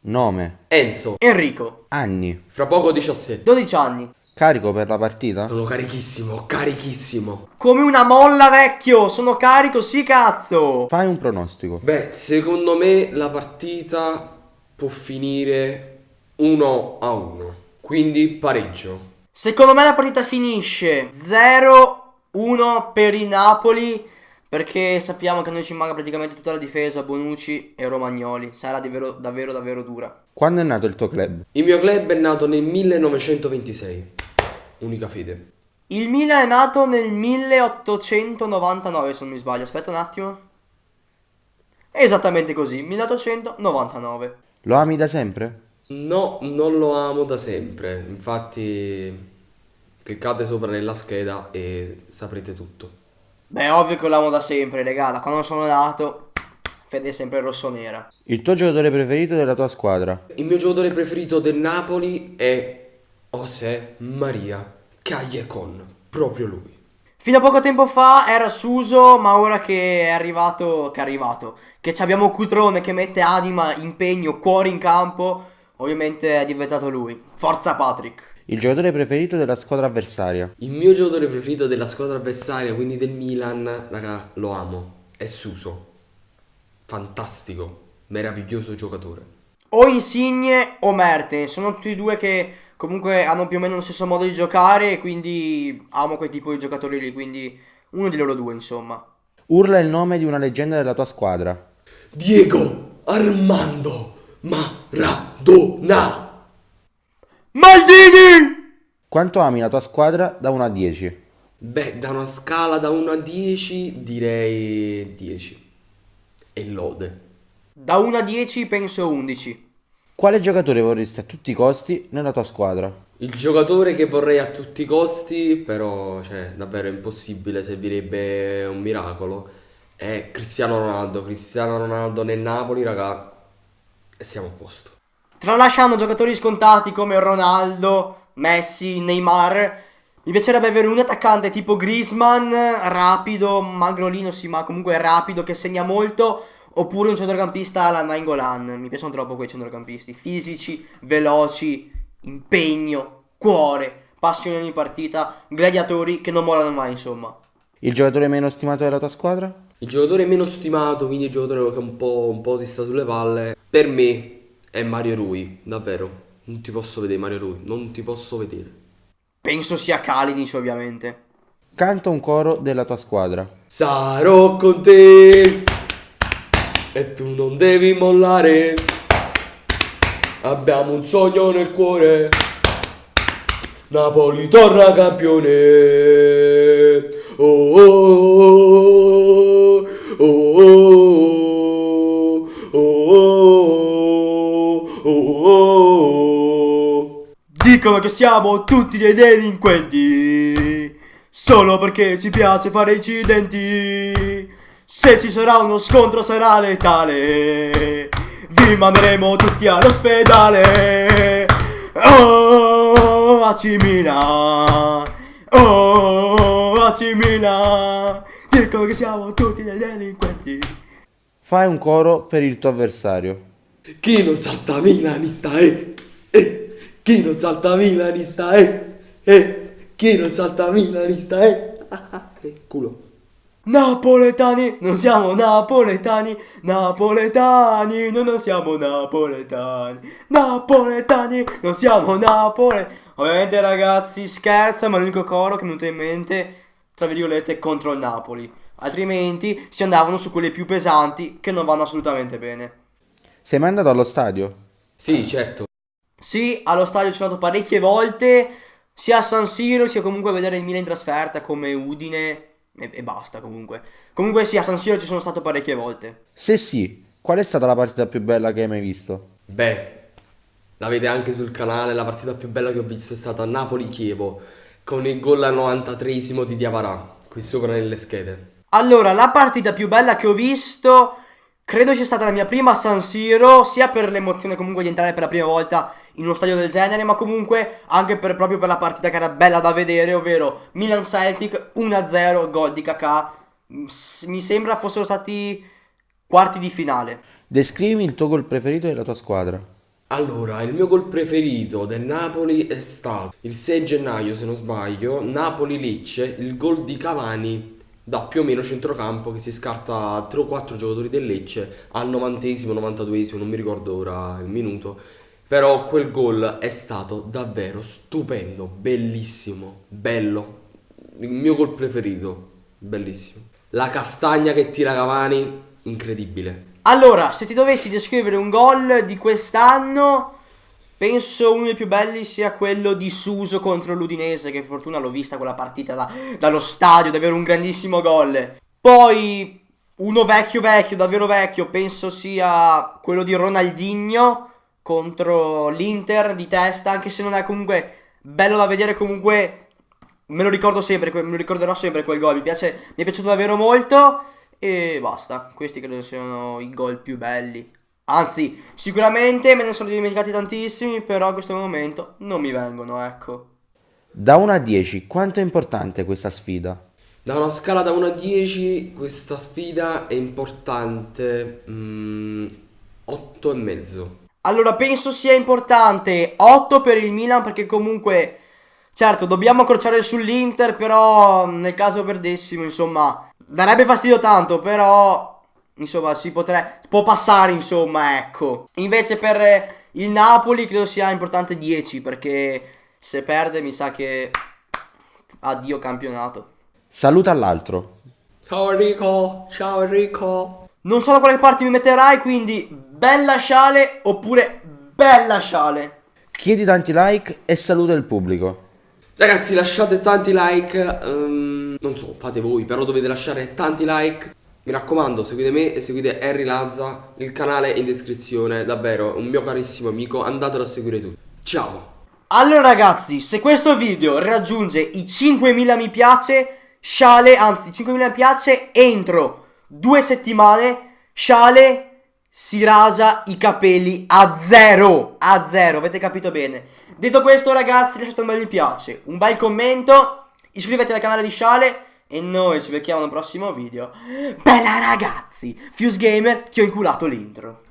Nome. Enzo. Enrico, Anni. Fra poco 17. 12 anni. Carico per la partita? Sono carichissimo, carichissimo. Come una molla, vecchio, sono carico, sì cazzo. Fai un pronostico. Beh, secondo me la partita può finire 1-1. Quindi pareggio. Secondo me la partita finisce 0-1 per il Napoli, perché sappiamo che noi ci manca praticamente tutta la difesa, Bonucci e Romagnoli. Sarà davvero, davvero, davvero dura. Quando è nato il tuo club? Il mio club è nato nel 1926. Unica fede. Il Milan è nato nel 1899, se non mi sbaglio. Aspetta un attimo. Esattamente così, 1899. Lo ami da sempre? No, non lo amo da sempre. Infatti, cliccate sopra nella scheda e saprete tutto. Beh, ovvio che lo amo da sempre, raga. Da quando sono nato, fede sempre rossonera. Il tuo giocatore preferito della tua squadra? Il mio giocatore preferito del Napoli è José Maria Callejon, proprio lui. Fino a poco tempo fa era Suso, ma ora che è arrivato, che ci abbiamo Cutrone che mette anima, impegno, cuore in campo, ovviamente è diventato lui. Forza Patrick. Il giocatore preferito della squadra avversaria? Il mio giocatore preferito della squadra avversaria, quindi del Milan, raga, lo amo. È Suso. Fantastico, meraviglioso giocatore. O Insigne o Mertens, sono tutti e due che comunque hanno più o meno lo stesso modo di giocare, e quindi amo quel tipo di giocatori lì, quindi uno di loro due, insomma. Urla il nome di una leggenda della tua squadra. Diego Armando Maradona. Maldini! Quanto ami la tua squadra da 1 a 10? Beh, da una scala da 1 a 10 direi 10. E lode. Da 1 a 10 penso 11. Quale giocatore vorresti a tutti i costi nella tua squadra? Il giocatore che vorrei a tutti i costi, però, cioè, davvero impossibile, servirebbe un miracolo, è Cristiano Ronaldo. Cristiano Ronaldo nel Napoli, raga, e siamo a posto. Tralasciando giocatori scontati come Ronaldo, Messi, Neymar, mi piacerebbe avere un attaccante tipo Griezmann, rapido, magrolino sì, ma comunque rapido, che segna molto, oppure un centrocampista alla Nainggolan. Mi piacciono troppo quei centrocampisti, fisici, veloci, impegno, cuore, passione ogni partita, gladiatori che non mollano mai, insomma. Il giocatore meno stimato della tua squadra? Il giocatore meno stimato, quindi il giocatore che un po' ti sta sulle palle, per me è Mario Rui, davvero. Non ti posso vedere Mario Rui, non ti posso vedere. Penso sia Kalinic, ovviamente. Canta un coro della tua squadra. Sarò con te e tu non devi mollare. Abbiamo un sogno nel cuore. Napoli torna campione. Oh oh oh oh oh oh oh oh. Dicono che siamo tutti dei delinquenti, solo perché ci piace fare incidenti. Se ci sarà uno scontro sarà letale, vi manderemo tutti all'ospedale. Oh, AC Milan, oh, AC Milan. Dicono che siamo tutti dei delinquenti. Fai un coro per il tuo avversario. Chi non salta milanista chi non salta milanista chi non salta milanista culo. Napoletani, non siamo napoletani, napoletani, noi non siamo napoletani, napoletani, non siamo napoletani. Ovviamente ragazzi scherza, ma l'unico coro che mi è venuto in mente, tra virgolette, contro il Napoli. Altrimenti si andavano su quelle più pesanti che non vanno assolutamente bene. Sei mai andato allo stadio? Sì, certo. Sì, allo stadio ci sono andato parecchie volte, sia a San Siro sia comunque a vedere il Milan in trasferta come Udine e basta comunque. Comunque sì, a San Siro ci sono stato parecchie volte. Se sì, qual è stata la partita più bella che hai mai visto? Beh, la vede anche sul canale, la partita più bella che ho visto è stata Napoli-Chievo, con il gol al 93esimo di Diawara, qui sopra nelle schede. Allora, la partita più bella che ho visto credo sia stata la mia prima a San Siro, sia per l'emozione comunque di entrare per la prima volta in uno stadio del genere, ma comunque anche proprio per la partita che era bella da vedere, ovvero Milan-Celtic 1-0, gol di Kakà. Mi sembra fossero stati quarti di finale. Descrivi il tuo gol preferito della tua squadra. Allora, il mio gol preferito del Napoli è stato il 6 gennaio, se non sbaglio, Napoli-Lecce, il gol di Cavani da più o meno centrocampo che si scarta 3 o 4 giocatori del Lecce al 90esimo, 92esimo, non mi ricordo ora il minuto. Però quel gol è stato davvero stupendo, bellissimo, bello. Il mio gol preferito, bellissimo. La castagna che tira Cavani, incredibile. Allora, se ti dovessi descrivere un gol di quest'anno, penso uno dei più belli sia quello di Suso contro l'Udinese, che per fortuna l'ho vista quella partita dallo stadio, davvero un grandissimo gol. Poi, uno vecchio, davvero vecchio, penso sia quello di Ronaldinho contro l'Inter di testa, anche se non è comunque bello da vedere, comunque me lo ricordo sempre, me lo ricorderò sempre quel gol, mi è piaciuto davvero molto. E basta, questi credo siano i gol più belli. Anzi, sicuramente me ne sono dimenticati tantissimi, però in questo momento non mi vengono, ecco. Da 1 a 10, quanto è importante questa sfida? Da una scala da 1 a 10, questa sfida è importante 8 e mezzo. Allora, penso sia importante 8 per il Milan, perché comunque, certo, dobbiamo accorciare sull'Inter, però nel caso perdessimo, insomma, darebbe fastidio tanto, però, insomma, può passare, insomma, ecco. Invece per il Napoli credo sia importante 10, perché se perde mi sa che addio campionato. Saluta all'altro. Ciao Enrico, ciao Enrico. Non so da quale parte mi metterai, quindi bella sciale oppure bella sciale. Chiedi tanti like e saluta il pubblico. Ragazzi, lasciate tanti like, non so, fate voi, però dovete lasciare tanti like. Mi raccomando, seguite me e seguite Henry Lazza, il canale è in descrizione, davvero, un mio carissimo amico, andatelo a seguire tutti. Ciao! Allora ragazzi, se questo video raggiunge i 5.000 mi piace, sciale, anzi 5.000 mi piace, entro 2 settimane, sciale si rasa i capelli a zero, avete capito bene. Detto questo ragazzi, lasciate un bel mi piace, un bel commento, iscrivetevi al canale di Sciale e noi ci becchiamo nel prossimo video. Bella ragazzi, Fuse Gamer, ti ho inculato l'intro.